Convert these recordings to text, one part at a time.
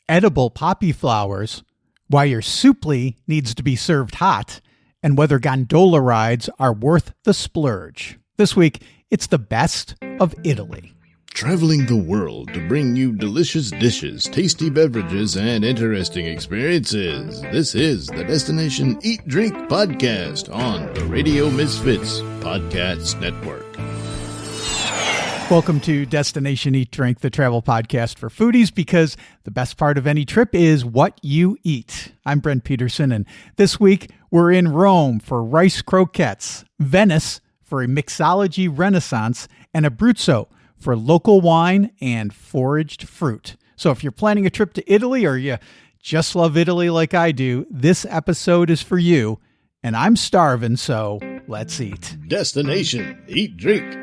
edible poppy flowers, why your Suppli needs to be served hot, and whether gondola rides are worth the splurge. This week, it's the best of Italy. Traveling the world to bring you delicious dishes, tasty beverages, and interesting experiences. This is the Destination Eat Drink Podcast on the Radio Misfits Podcast Network. Welcome to Destination Eat Drink, the travel podcast for foodies, because the best part of any trip is what you eat. I'm Brent Peterson, and this week we're in Rome for rice croquettes, Venice for a mixology renaissance, and Abruzzo for local wine and foraged fruit. So if you're planning a trip to Italy or you just love Italy like I do, this episode is for you. And I'm starving, so let's eat. Destination Eat Drink.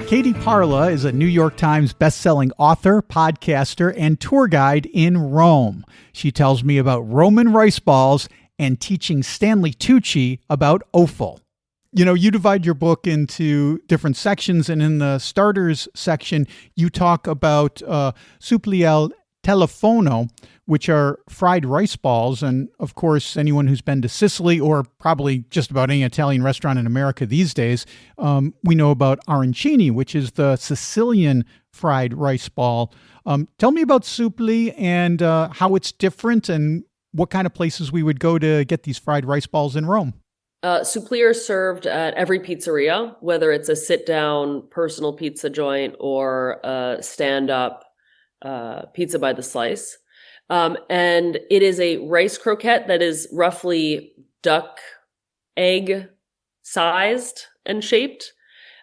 Katie Parla is a New York Times bestselling author, podcaster, and tour guide in Rome. She tells me about Roman rice balls and teaching Stanley Tucci about offal. You know, you divide your book into different sections, and in the starters section, you talk about Suppli al telefono, which are fried rice balls. And of course, anyone who's been to Sicily, or probably just about any Italian restaurant in America these days, we know about arancini, which is the Sicilian fried rice ball. Tell me about Suppli and how it's different and what kind of places we would go to get these fried rice balls in Rome. Suppli are served at every pizzeria, whether it's a sit-down personal pizza joint or a stand-up pizza by the slice. And it is a rice croquette that is roughly duck egg sized and shaped.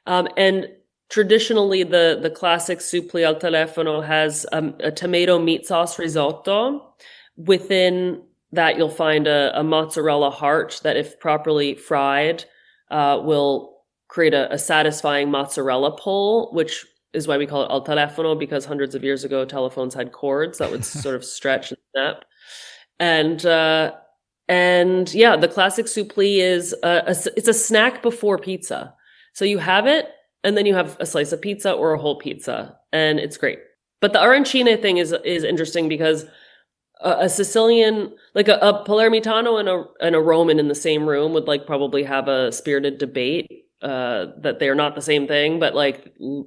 And traditionally, the classic Suppli al telefono has a tomato meat sauce risotto. Within that, you'll find a mozzarella heart that, if properly fried, will create a satisfying mozzarella pull, which is why we call it al telefono, because hundreds of years ago, telephones had cords that would sort of stretch and snap. And yeah, the classic Suppli is it's a snack before pizza. So you have it, and then you have a slice of pizza or a whole pizza, and it's great. But the arancine thing is interesting because a Sicilian, like a Palermitano and a Roman in the same room would probably have a spirited debate that they're not the same thing. But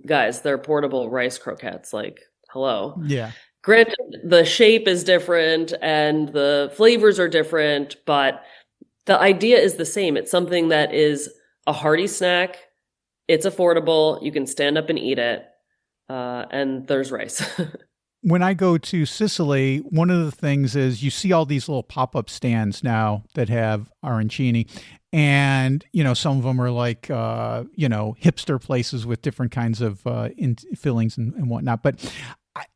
guys, they're portable rice croquettes. Hello. Yeah. Granted, the shape is different and the flavors are different, but the idea is the same. It's something that is a hearty snack. It's affordable. You can stand up and eat it. And there's rice. When I go to Sicily, one of the things is you see all these little pop-up stands now that have arancini. And, some of them are hipster places with different kinds of fillings and whatnot. But,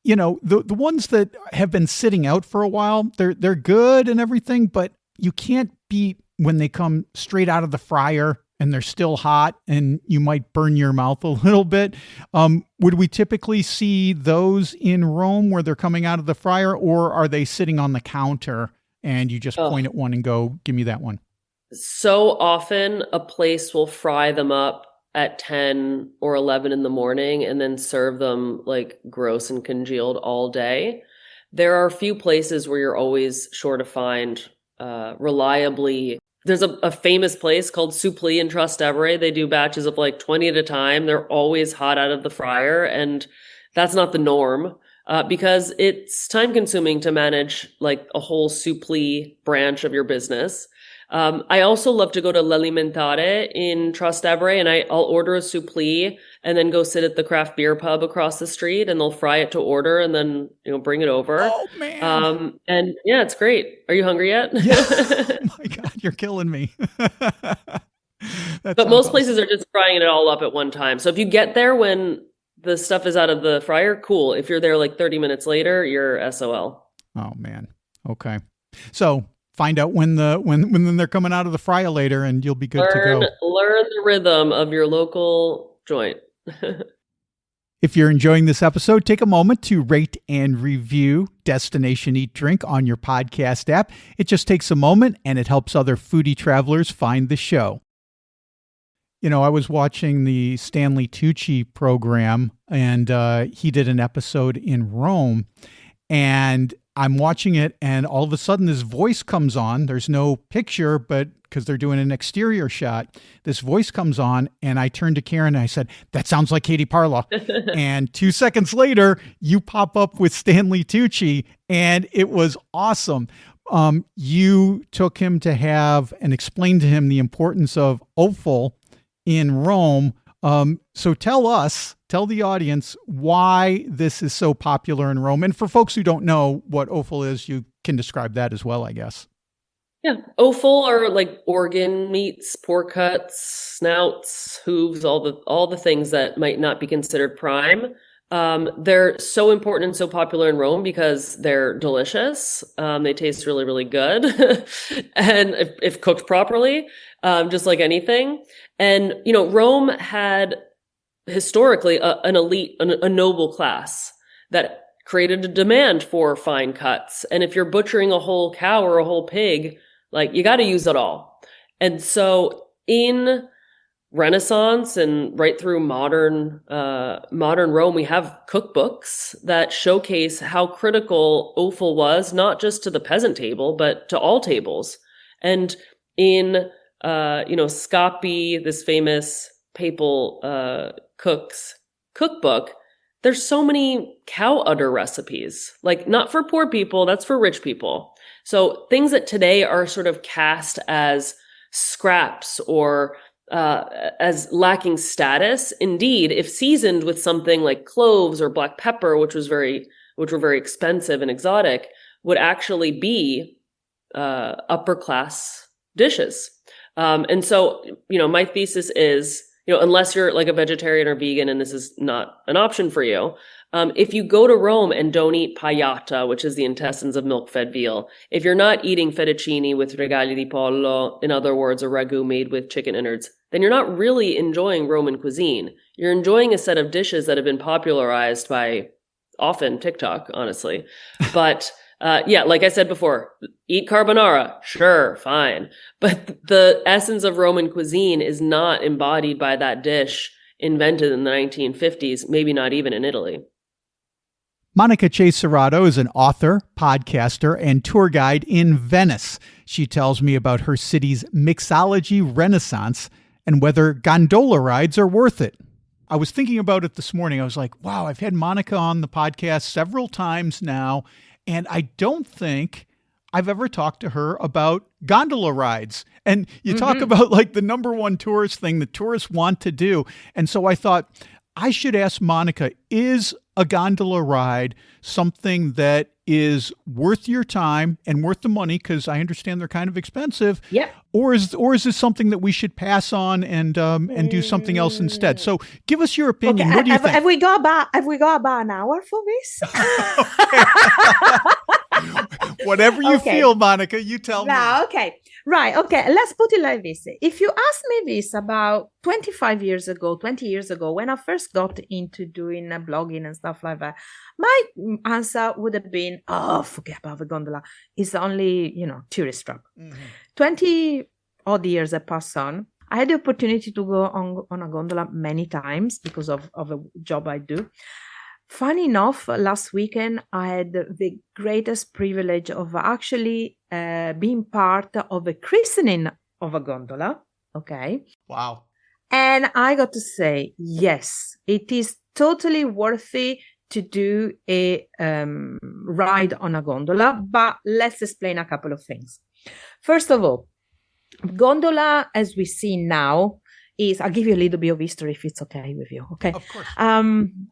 the ones that have been sitting out for a while, they're good and everything, but you can't beat when they come straight out of the fryer and they're still hot and you might burn your mouth a little bit. Would we typically see those in Rome where they're coming out of the fryer, or are they sitting on the counter and you just point at one and go, give me that one? So often a place will fry them up at 10 or 11 in the morning and then serve them gross and congealed all day. There are a few places where you're always sure to find reliably. There's a famous place called Suppli in Trastevere. They do batches of 20 at a time. They're always hot out of the fryer, and that's not the norm because it's time consuming to manage a whole Suppli branch of your business. I also love to go to L'Alimentare in Trastevere, and I'll order a Suppli and then go sit at the craft beer pub across the street, and they'll fry it to order and then bring it over. Oh man! And yeah, it's great. Are you hungry yet? Yeah. Oh my God, you're killing me. But most places are just frying it all up at one time. So if you get there when the stuff is out of the fryer, cool. If you're there 30 minutes later, you're SOL. Oh man. Okay. So find out when they're coming out of the fryer later, and you'll be good to go. Learn the rhythm of your local joint. If you're enjoying this episode, take a moment to rate and review Destination Eat Drink on your podcast app. It just takes a moment, and it helps other foodie travelers find the show. I was watching the Stanley Tucci program, and he did an episode in Rome, and I'm watching it, and all of a sudden this voice comes on. There's no picture, but because they're doing an exterior shot, this voice comes on, and I turned to Karen and I said, "That sounds like Katie Parla." And 2 seconds later, you pop up with Stanley Tucci, and it was awesome. You took him to have and explained to him the importance of offal in Rome. So tell the audience why this is so popular in Rome. And for folks who don't know what offal is, you can describe that as well, I guess. Yeah. Offal are like organ meats, pork cuts, snouts, hooves, all the things that might not be considered prime. They're so important and so popular in Rome because they're delicious. They taste really, really good. And if cooked properly, just like anything. And, Rome had historically an elite, a noble class that created a demand for fine cuts. And if you're butchering a whole cow or a whole pig, like you got to use it all. And so in Renaissance and right through modern Rome, we have cookbooks that showcase how critical offal was, not just to the peasant table, but to all tables. And in, Scapi, this famous papal cook's cookbook, there's so many cow udder recipes, like not for poor people, that's for rich people. So things that today are sort of cast as scraps or as lacking status, indeed, if seasoned with something like cloves or black pepper, which were very expensive and exotic, would actually be upper class dishes. And so, my thesis is, unless you're like a vegetarian or vegan and this is not an option for you, if you go to Rome and don't eat paiata, which is the intestines of milk-fed veal, if you're not eating fettuccine with regali di pollo, in other words, a ragu made with chicken innards, then you're not really enjoying Roman cuisine. You're enjoying a set of dishes that have been popularized by often TikTok, honestly. But like I said before, eat carbonara. Sure, fine. But the essence of Roman cuisine is not embodied by that dish invented in the 1950s, maybe not even in Italy. Monica Ceserato is an author, podcaster, and tour guide in Venice. She tells me about her city's mixology renaissance and whether gondola rides are worth it. I was thinking about it this morning. I was like, wow, I've had Monica on the podcast several times now, and I don't think I've ever talked to her about gondola rides. And you talk about like the number one tourist thing that tourists want to do. And so I thought I should ask Monica, is a gondola ride something that is worth your time and worth the money? Because I understand they're kind of expensive. Yeah. Or is this something that we should pass on and do something else instead? So give us your opinion. Okay. What do you think? Have we got about an hour for this? Whatever you feel, Monica, you tell me. Okay. Right. Okay. Let's put it like this. If you asked me this about 20 years ago, when I first got into doing blogging and stuff like that, my answer would have been, forget about the gondola. It's only, tourist trap. 20 odd years have passed on. I had the opportunity to go on a gondola many times because of a job I do. Funny enough, last weekend, I had the greatest privilege of actually being part of a christening of a gondola. Okay. Wow. And I got to say, yes, it is totally worthy to do a ride on a gondola, but let's explain a couple of things. First of all, gondola, as we see now, I'll give you a little bit of history if it's okay with you. Okay. Of course.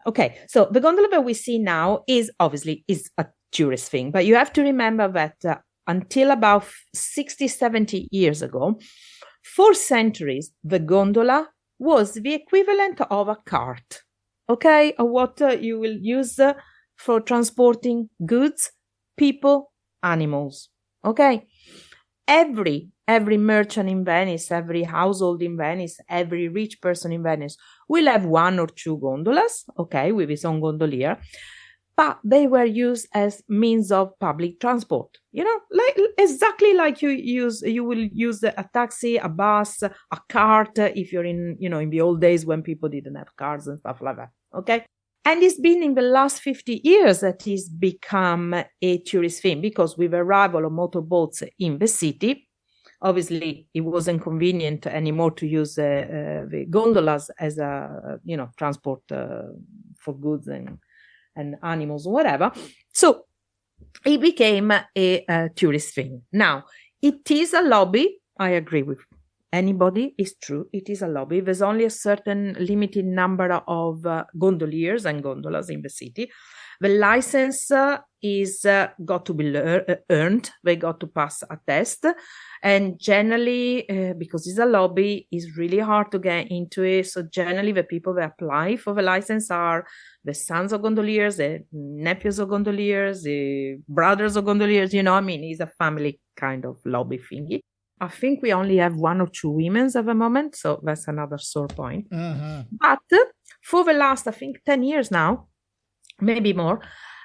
Okay. So the gondola that we see now is obviously a tourist thing, but you have to remember that until about 60, 70 years ago, for centuries, the gondola was the equivalent of a cart. Okay. Or what you will use for transporting goods, people, animals. Okay. Every merchant in Venice, every household in Venice, every rich person in Venice will have one or two gondolas, okay, with his own gondolier. but they were used as means of public transport. Like exactly like you will use a taxi, a bus, a cart if you're in the old days when people didn't have cars and stuff like that. Okay. And it's been in the last 50 years that it's become a tourist thing, because with the arrival of motorboats in the city, obviously it wasn't convenient anymore to use the gondolas as a transport for goods and animals or whatever. So it became a tourist thing. Now, it is a lobby. I agree with anybody. It's true. It is a lobby. There's only a certain limited number of gondoliers and gondolas in the city. The license is got to be earned. They got to pass a test. And generally, because it's a lobby, it's really hard to get into it. So generally, the people that apply for the license are the sons of gondoliers, the nephews of gondoliers, the brothers of gondoliers. It's a family kind of lobby thingy. I think we only have 1 or 2 women at the moment. So that's another sore point. Mm-hmm. But for the last, I think, 10 years now, maybe more,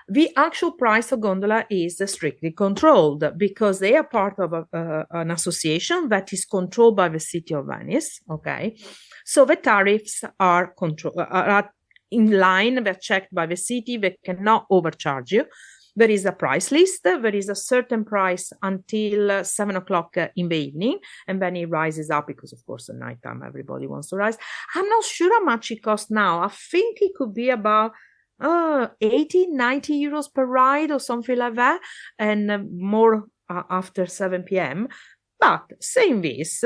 the actual price of gondola is strictly controlled, because they are part of an association that is controlled by the city of Venice. Okay, so the tariffs are in line. They're checked by the city. They cannot overcharge you. There is a price list. There is a certain price until 7 o'clock in the evening, and then it rises up because, of course, at nighttime everybody wants to rise. I'm not sure how much it costs now. I think it could be about 80, 90 euros per ride or something like that, and more after 7 p.m. But saying this,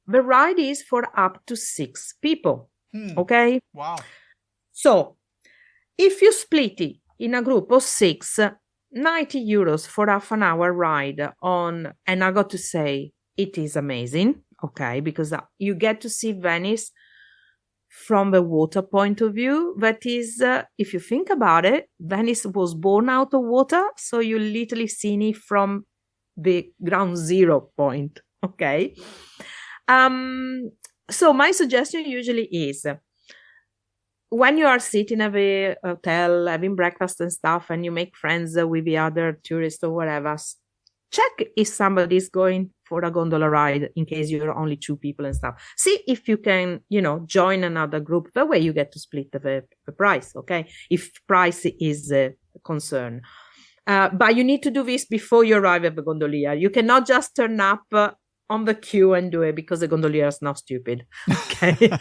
the ride is for up to 6 people. Okay? Wow. So if you split it in a group of 6, 90 euros for half an hour ride on, and I got to say, it is amazing. Okay? Because you get to see Venice from the water point of view. That is, if you think about it, Venice was born out of water, so you literally see it from the ground zero point. Okay. So my suggestion usually is, when you are sitting at the hotel having breakfast and stuff, and you make friends with the other tourists or whatever, check if somebody is going for a gondola ride, in case you're only 2 people and stuff. See if you can, join another group. That way you get to split the price, okay? If price is a concern. But you need to do this before you arrive at the gondolier. You cannot just turn up on the queue and do it, because the gondolier is not stupid, okay?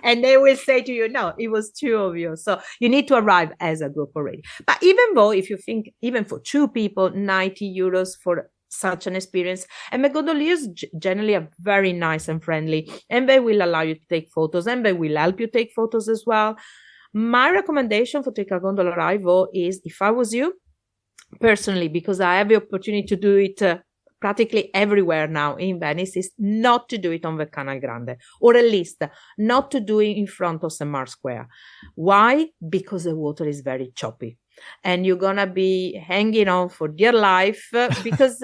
And they will say to you, no, it was 2 of you. So you need to arrive as a group already. But even though, if you think, even for 2 people, 90 euros for such an experience. And the gondoliers generally are very nice and friendly, and they will allow you to take photos, and they will help you take photos as well. My recommendation for take a gondola ride, though, is, if I was you, personally, because I have the opportunity to do it practically everywhere now in Venice, is not to do it on the Canal Grande, or at least not to do it in front of St. Mark's Square. Why? Because the water is very choppy, and you're gonna be hanging on for dear life, because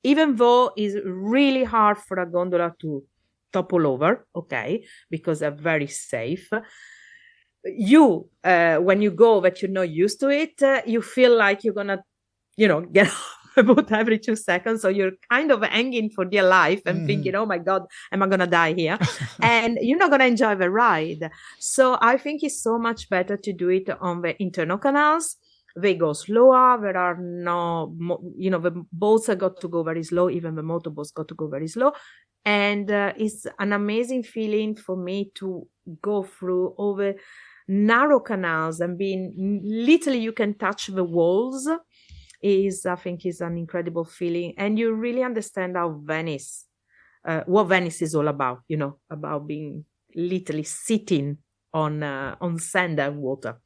even though it's really hard for a gondola to topple over, okay, because they're very safe, you when you go that you're not used to it, you feel like you're gonna get about every 2 seconds, so you're kind of hanging for dear life and thinking, oh my god, am I gonna die here? And you're not gonna enjoy the ride. So I think it's so much better to do it on the internal canals. They go slower. There are no, the boats have got to go very slow. Even the motorboats got to go very slow. And it's an amazing feeling for me to go through all the narrow canals and being literally, you can touch the walls. I think is an incredible feeling. And you really understand how Venice, what Venice is all about, about being literally sitting on sand and water.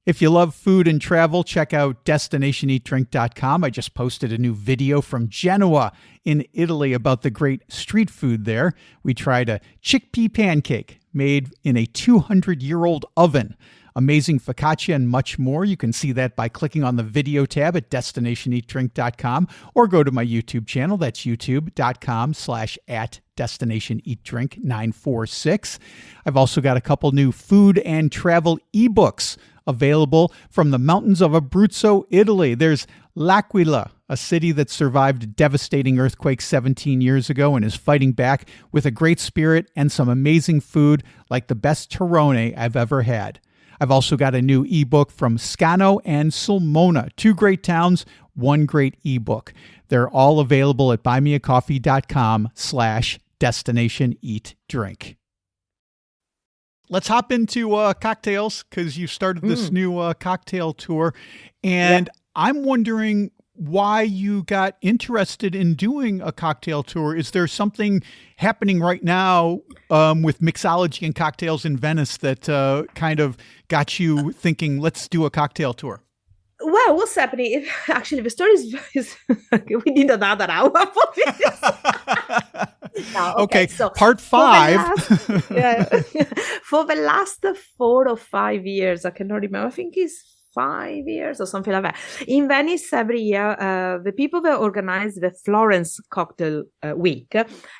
If you love food and travel, check out destinationeatdrink.com. I just posted a new video from Genoa in Italy about the great street food there. We tried a chickpea pancake made in a 200-year-old oven. Amazing focaccia and much more. You can see that by clicking on the video tab at destinationeatdrink.com, or go to my YouTube channel. That's youtube.com/@destinationeatdrink946. I've also got a couple new food and travel ebooks available from the mountains of Abruzzo, Italy. There's L'Aquila, a city that survived a devastating earthquake 17 years ago and is fighting back with a great spirit and some amazing food like the best Torrone I've ever had. I've also got a new ebook from Scano and Sulmona, 2 great towns, 1 great ebook. They're all available at buymeacoffee.com/destinationeatdrink. Let's hop into cocktails, because you started this new cocktail tour. And I'm wondering why you got interested in doing a cocktail tour. Is there something happening right now with mixology and cocktails in Venice that kind of got you thinking, let's do a cocktail tour? Well, what's happening? Actually, the story is we need another hour for this. No, okay, so part 5. For the last 4 or 5 years, I cannot remember. I think it's 5 years or something like that. In Venice, every year, the people that organize the Florence Cocktail Week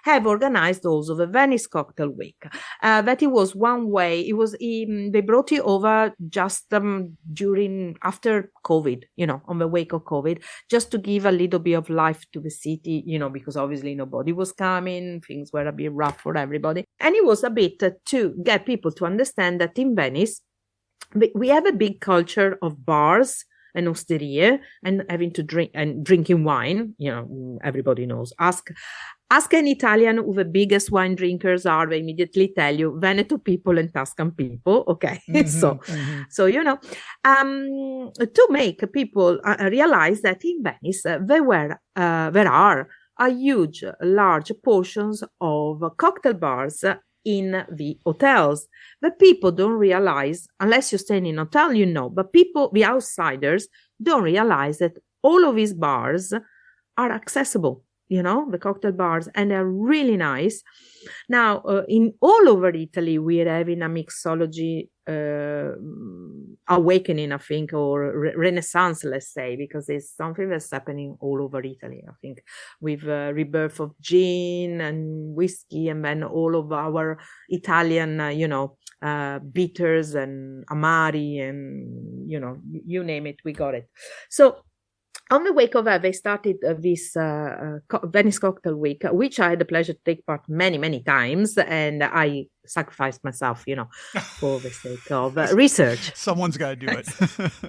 have organized also the Venice Cocktail Week. That it was one way. It was they brought it over just after COVID, on the wake of COVID, just to give a little bit of life to the city, because obviously nobody was coming, things were a bit rough for everybody, and it was a bit to get people to understand that in Venice we have a big culture of bars and osterie and having to drink and drinking wine. Everybody knows. Ask an Italian who the biggest wine drinkers are. They immediately tell you Veneto people and Tuscan people. Okay, so to make people realize that in Venice there are a large portions of cocktail bars in the hotels. The people don't realize, unless you stay in a hotel, but people, the outsiders, don't realize that all of these bars are accessible, the cocktail bars, and they're really nice. Now, in all over Italy, we're having a mixology awakening, I think, or renaissance, let's say, because it's something that's happening all over Italy, I think, with rebirth of gin and whiskey, and then all of our Italian, bitters and amari, and, you name it, we got it. So, on the wake of that, they started this Venice Cocktail Week, which I had the pleasure to take part many, many times, and I sacrificed myself, for the sake of research. Someone's got to do it.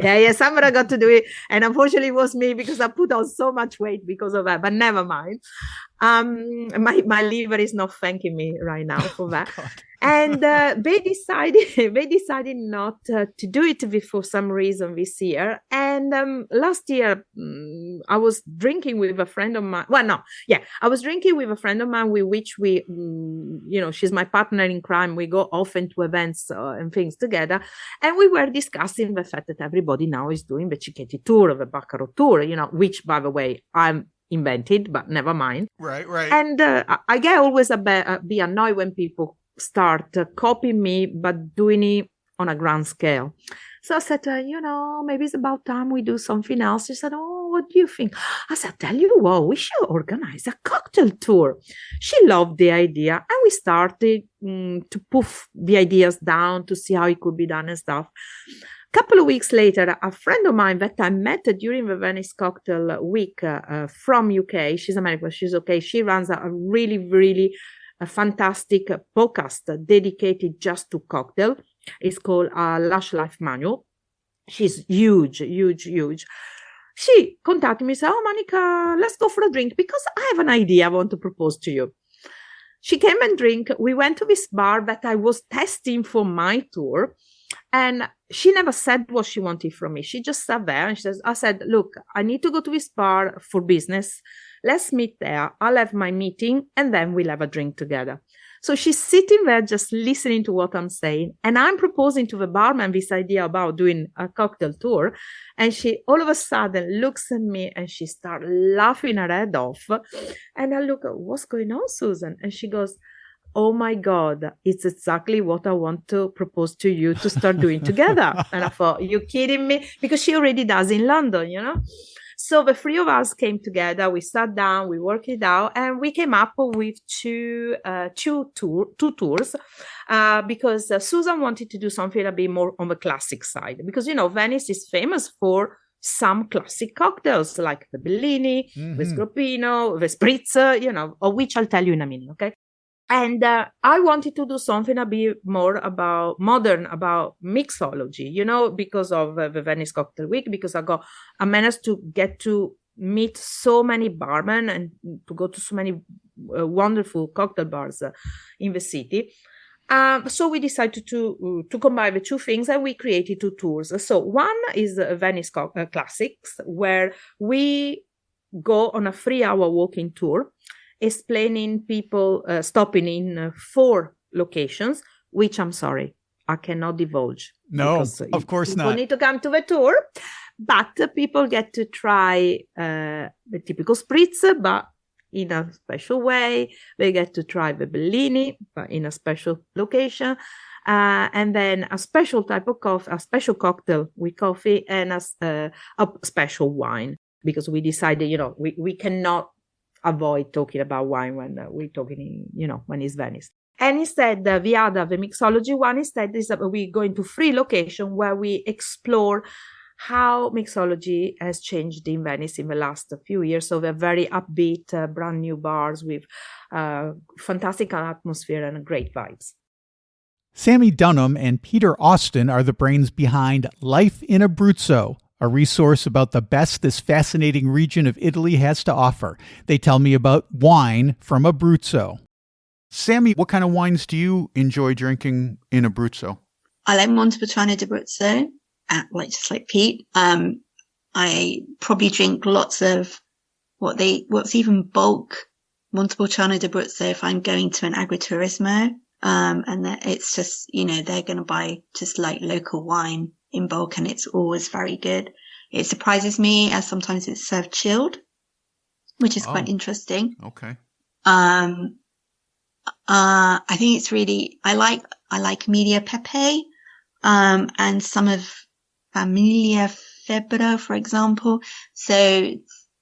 yeah, someone got to do it, and unfortunately, it was me, because I put on so much weight because of that. But never mind. My liver is not thanking me right now for that. And they decided not to do it for some reason this year. And last year, I was drinking with a friend of mine. I was drinking with a friend of mine with which we, she's my partner in crime. We go often to events and things together. And we were discussing the fact that everybody now is doing the Cicchetti tour, the Baccarat tour, which, by the way, I'm invented, but never mind. Right. And I get always be annoyed when people start copying me, but doing it on a grand scale. So I said, maybe it's about time we do something else. She said, oh, what do you think? I said, tell you what, we should organize a cocktail tour. She loved the idea, and we started to poof the ideas down to see how it could be done and stuff. A couple of weeks later, a friend of mine that I met during the Venice Cocktail Week from UK, she's American, she's okay. She runs a really, really fantastic podcast dedicated just to cocktail. It's called Lush Life Manual. She's huge. She contacted me and said, oh, Monica, let's go for a drink because I have an idea I want to propose to you. She came and drank. We went to this bar that I was testing for my tour. And she never said what she wanted from me. She just sat there and I said, look, I need to go to this bar for business. Let's meet there. I'll have my meeting and then we'll have a drink together. So she's sitting there just listening to what I'm saying. And I'm proposing to the barman this idea about doing a cocktail tour. And she all of a sudden looks at me and she starts laughing her head off. And I look, what's going on, Susan? And she goes, oh my God, it's exactly what I want to propose to you to start doing together. And I thought, you kidding me? Because she already does in London, So the three of us came together, we sat down, we worked it out, and we came up with two tours because Susan wanted to do something a bit more on the classic side. Because, Venice is famous for some classic cocktails like the Bellini, the Sgroppino, the Spritz, of which I'll tell you in a minute, okay? And I wanted to do something a bit more about modern, about mixology, because of the Venice Cocktail Week, because I managed to get to meet so many barmen and to go to so many wonderful cocktail bars in the city. So we decided to combine the two things, and we created two tours. So one is Venice Classics, where we go on a 3-hour walking tour, explaining people, stopping in 4 locations, which I'm sorry, I cannot divulge. No, of course not. People need to come to the tour, but people get to try the typical spritz, but in a special way. They get to try the Bellini, but in a special location. And then a special type of coffee, a special cocktail with coffee, and a special wine, because we decided, we cannot avoid talking about wine when we're talking, when it's Venice. And instead, the mixology one, instead is we go into 3 locations where we explore how mixology has changed in Venice in the last few years. So they're very upbeat, brand new bars with fantastic atmosphere and great vibes. Sammy Dunham and Peter Austin are the brains behind Life in Abruzzo, a resource about the best this fascinating region of Italy has to offer. They tell me about wine from Abruzzo. Sammy, what kind of wines do you enjoy drinking in Abruzzo? I like Montepulciano d'Abruzzo, just like Pete. I probably drink lots of what's even bulk Montepulciano d'Abruzzo if I'm going to an agriturismo. And it's just, they're going to buy just like local wine in bulk, and it's always very good. It surprises me as sometimes it's served chilled, which is quite interesting. Okay. I think it's really, I like Media Pepe, and some of Familia Febra, for example. So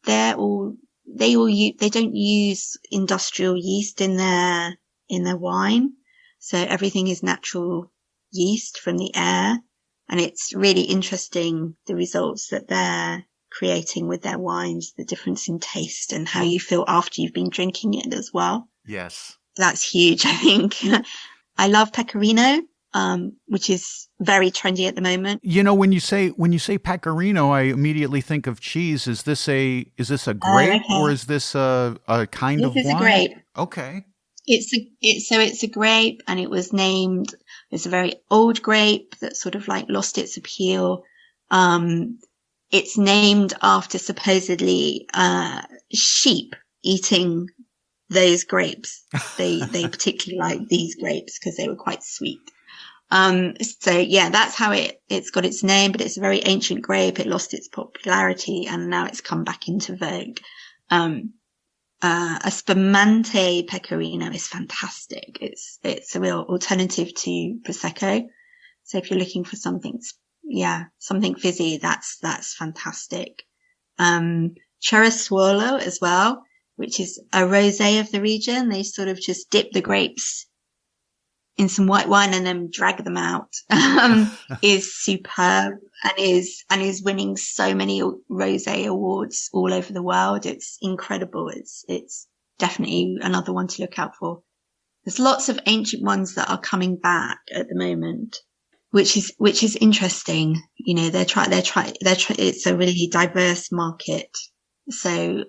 they don't use industrial yeast in their wine. So everything is natural yeast from the air. And it's really interesting, the results that they're creating with their wines, the difference in taste and how you feel after you've been drinking it as well. Yes. That's huge, I think. I love Pecorino, which is very trendy at the moment. When you say Pecorino, I immediately think of cheese. Is this a grape or is this a kind of wine? This is a grape. Okay. It's a grape, and it was named, it's a very old grape that sort of like lost its appeal. It's named after supposedly, sheep eating those grapes. They particularly like these grapes because they were quite sweet. So yeah, that's how it's got its name, but it's a very ancient grape. It lost its popularity and now it's come back into vogue. A Spumante Pecorino is fantastic. It's a real alternative to Prosecco. So if you're looking for something fizzy, that's fantastic. Cerasuolo as well, which is a rosé of the region. They sort of just dip the grapes in some white wine and then drag them out, is superb and is winning so many rosé awards all over the world. It's incredible. It's definitely another one to look out for. There's lots of ancient ones that are coming back at the moment, which is interesting. It's a really diverse market. So,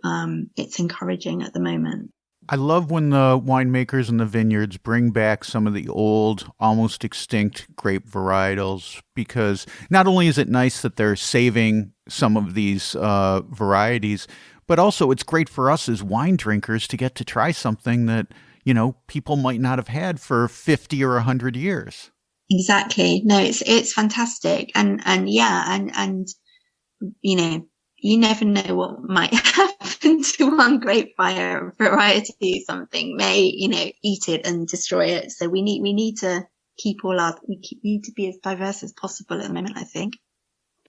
it's encouraging at the moment. I love when the winemakers and the vineyards bring back some of the old, almost extinct grape varietals, because not only is it nice that they're saving some of these varieties, but also it's great for us as wine drinkers to get to try something that, people might not have had for 50 or 100 years. Exactly. No, it's fantastic. And you never know what might happen to one grape variety. Something may, eat it and destroy it. So we need to keep we need to be as diverse as possible at the moment, I think.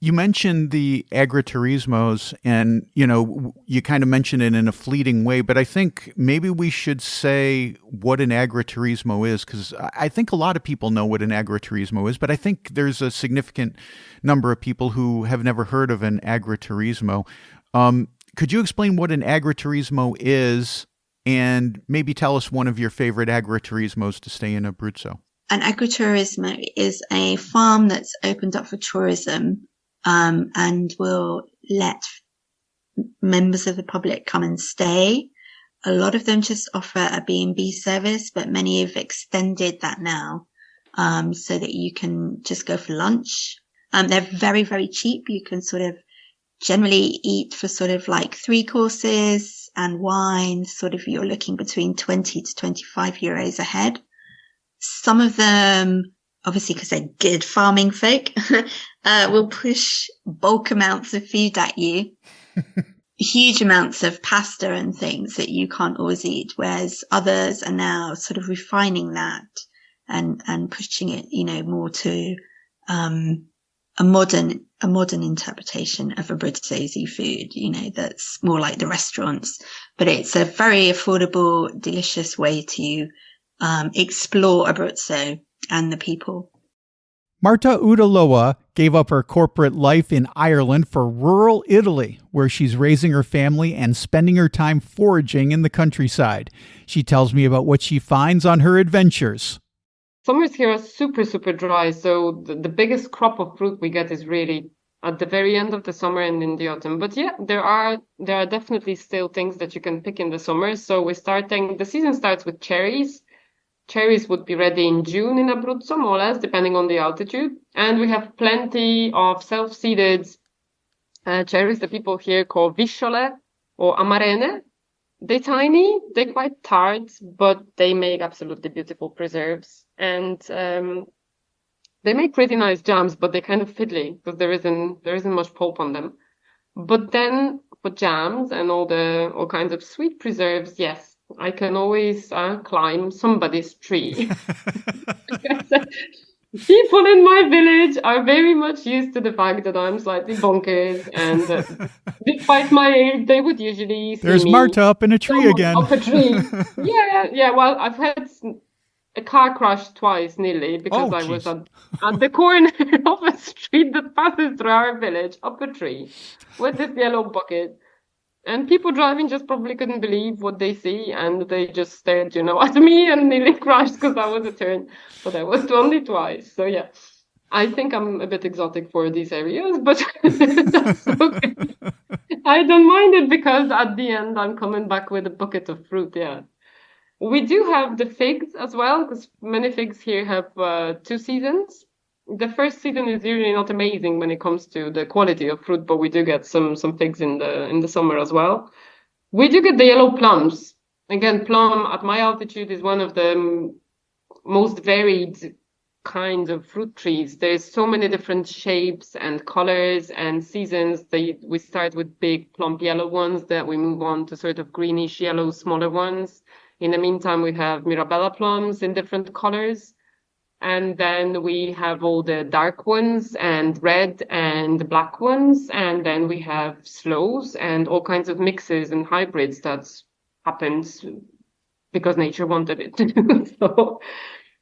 You mentioned the agriturismos, and you kind of mentioned it in a fleeting way, but I think maybe we should say what an agriturismo is, because I think a lot of people know what an agriturismo is, but I think there's a significant number of people who have never heard of an agriturismo. Could you explain what an agriturismo is, and maybe tell us one of your favorite agriturismos to stay in Abruzzo? An agriturismo is a farm that's opened up for tourism, and will let members of the public come and stay. A lot of them just offer a B&B service, but many have extended that now, so that you can just go for lunch. They're very, very cheap. You can sort of generally eat for sort of like 3 courses and wine, sort of you're looking between 20 to 25 euros a head. Some of them, obviously because they're good farming folk, will push bulk amounts of food at you. Huge amounts of pasta and things that you can't always eat, whereas others are now sort of refining that and pushing it, more to a modern interpretation of Abruzzo food, that's more like the restaurants. But it's a very affordable, delicious way to explore Abruzzo and the people. Marta Udalowa gave up her corporate life in Ireland for rural Italy, where she's raising her family and spending her time foraging in the countryside. She tells me about what she finds on her adventures. Summers here are super, super dry, so the biggest crop of fruit we get is really at the very end of the summer and in the autumn. But yeah, there are definitely still things that you can pick in the summer. So the season starts with cherries. Cherries would be ready in June in Abruzzo, more or less, depending on the altitude. And we have plenty of self-seeded cherries that people here call visciole or amarene. They're tiny, they're quite tart, but they make absolutely beautiful preserves. And they make pretty nice jams, but they're kind of fiddly because there isn't much pulp on them. But then for jams and all kinds of sweet preserves, yes, I can always climb somebody's tree. People in my village are very much used to the fact that I'm slightly bonkers, and despite my age, they would usually see There's me Marta up in a tree again. Up a tree. Yeah. Well, I've had a car crash twice nearly because I was at the corner of a street that passes through our village, up a tree, with this yellow bucket. And people driving just probably couldn't believe what they see, and they just stared, at me and nearly crashed because that was a turn. But I was only twice. So yeah, I think I'm a bit exotic for these areas, but that's okay. I don't mind it because at the end I'm coming back with a bucket of fruit, yeah. We do have the figs as well, because many figs here have 2 seasons. The first season is usually not amazing when it comes to the quality of fruit, but we do get some figs in the summer as well. We do get the yellow plums. Again, plum at my altitude is one of the most varied kinds of fruit trees. There's so many different shapes and colors and seasons. We start with big plump yellow ones, that we move on to sort of greenish yellow smaller ones. In the meantime, we have Mirabella plums in different colors. And then we have all the dark ones and red and black ones. And then we have sloes and all kinds of mixes and hybrids that happens because nature wanted it to do.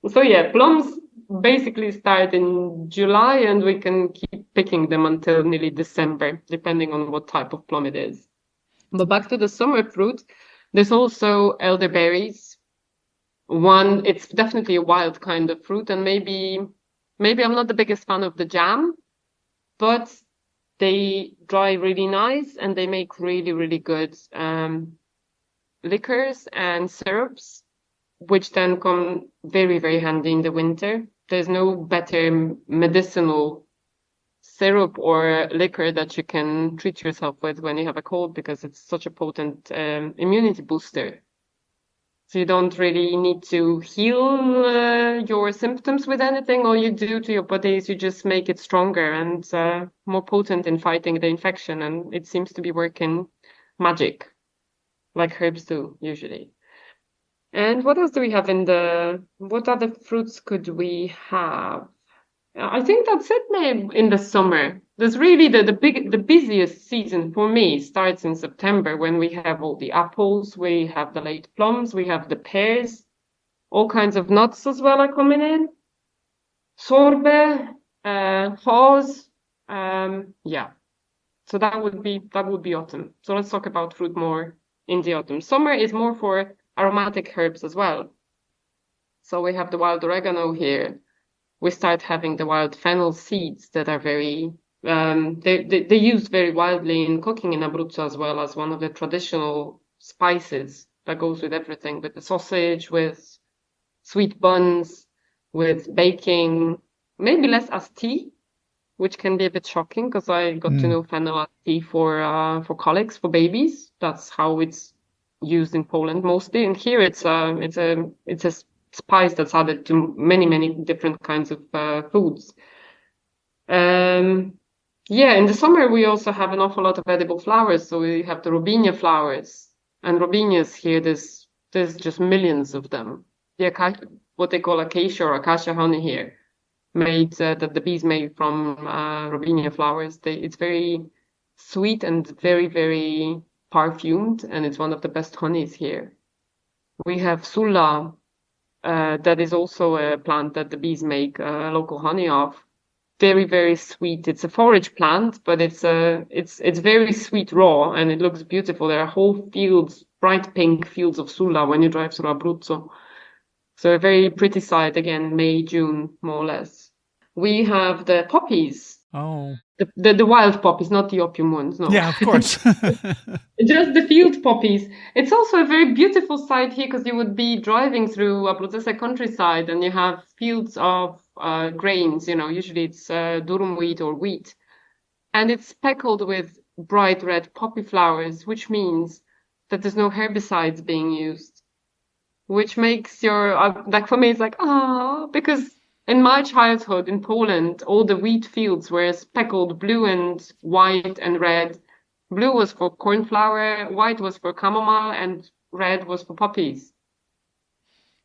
So yeah, plums basically start in July and we can keep picking them until nearly December, depending on what type of plum it is. But back to the summer fruit, there's also elderberries. It's definitely a wild kind of fruit, and maybe I'm not the biggest fan of the jam, but they dry really nice and they make really, really good liquors and syrups, which then come very, very handy in the winter. There's no better medicinal syrup or liquor that you can treat yourself with when you have a cold, because it's such a potent immunity booster. So you don't really need to heal your symptoms with anything. All you do to your body is you just make it stronger and more potent in fighting the infection. And it seems to be working magic, like herbs do usually. And what else do we have what other fruits could we have? I think that's it, maybe in the summer. There's really the busiest season for me starts in September, when we have all the apples, we have the late plums, we have the pears, all kinds of nuts as well are coming in. Sorbe, haws, yeah. So that would be autumn. So let's talk about fruit more in the autumn. Summer is more for aromatic herbs as well. So we have the wild oregano here. We start having the wild fennel seeds that are very, they're used very widely in cooking in Abruzzo, as well as one of the traditional spices that goes with everything, with the sausage, with sweet buns, with baking, maybe less as tea, which can be a bit shocking, because I got to know fennel as tea for colics, for babies. That's how it's used in Poland mostly. And here it's a spice that's added to many different kinds of foods. Yeah, in the summer we also have an awful lot of edible flowers. So we have the robinia flowers, and robinias here, there's just millions of them. What they call acacia or acacia honey here, made that the bees made from robinia flowers. It's very sweet and very, very perfumed, and it's one of the best honeys here. We have sulla, that is also a plant that the bees make local honey of. Very, very sweet. It's a forage plant, but it's very sweet raw, and it looks beautiful. There are whole fields, bright pink fields of sulla when you drive through Abruzzo. So a very pretty sight, again, May, June, more or less. We have the poppies. Oh. The wild poppies, not the opium ones, no. Yeah, of course. Just the field poppies. It's also a very beautiful sight here, because you would be driving through Abruzzese countryside, and you have fields of grains, usually it's durum wheat or wheat. And it's speckled with bright red poppy flowers, which means that there's no herbicides being used. Which makes for me, it's like, because in my childhood in Poland, all the wheat fields were speckled blue and white and red. Blue was for cornflower, white was for chamomile, and red was for poppies.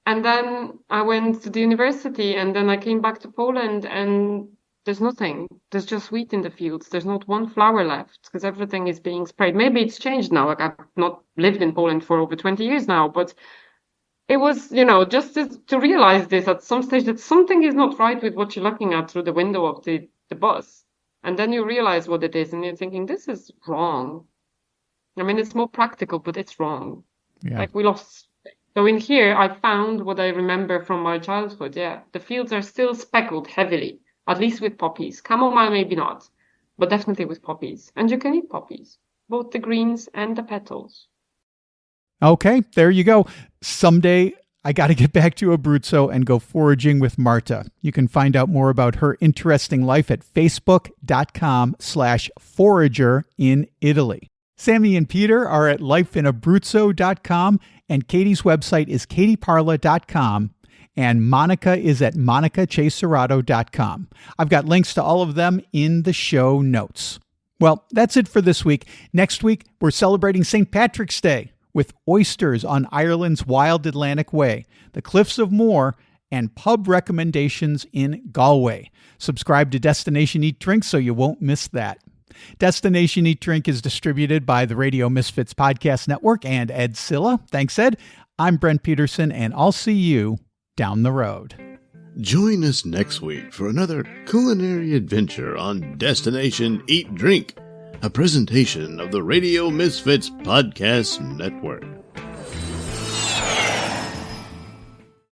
And then I went to the university, and then I came back to Poland, and there's nothing. There's just wheat in the fields. There's not one flower left, because everything is being sprayed. Maybe it's changed now. Like, I've not lived in Poland for over 20 years now, but it was, just to realize this at some stage, that something is not right with what you're looking at through the window of the bus. And then you realize what it is, and you're thinking, this is wrong. I mean, it's more practical, but it's wrong. Yeah. Like, we lost. So in here, I found what I remember from my childhood. Yeah, the fields are still speckled heavily, at least with poppies. Chamomile, maybe not, but definitely with poppies. And you can eat poppies, both the greens and the petals. Okay, there you go. Someday I got to get back to Abruzzo and go foraging with Marta. You can find out more about her interesting life at facebook.com/forager in Italy. Sammy and Peter are at lifeinabruzzo.com, and Katie's website is katieparla.com, and Monica is at monicaceserato.com. I've got links to all of them in the show notes. Well, that's it for this week. Next week, we're celebrating St. Patrick's Day with oysters on Ireland's Wild Atlantic Way, the Cliffs of Moher, and pub recommendations in Galway. Subscribe to Destination Eat Drink so you won't miss that. Destination Eat Drink is distributed by the Radio Misfits Podcast Network and Ed Silla. Thanks, Ed. I'm Brent Peterson, and I'll see you down the road. Join us next week for another culinary adventure on Destination Eat Drink, a presentation of the Radio Misfits Podcast Network.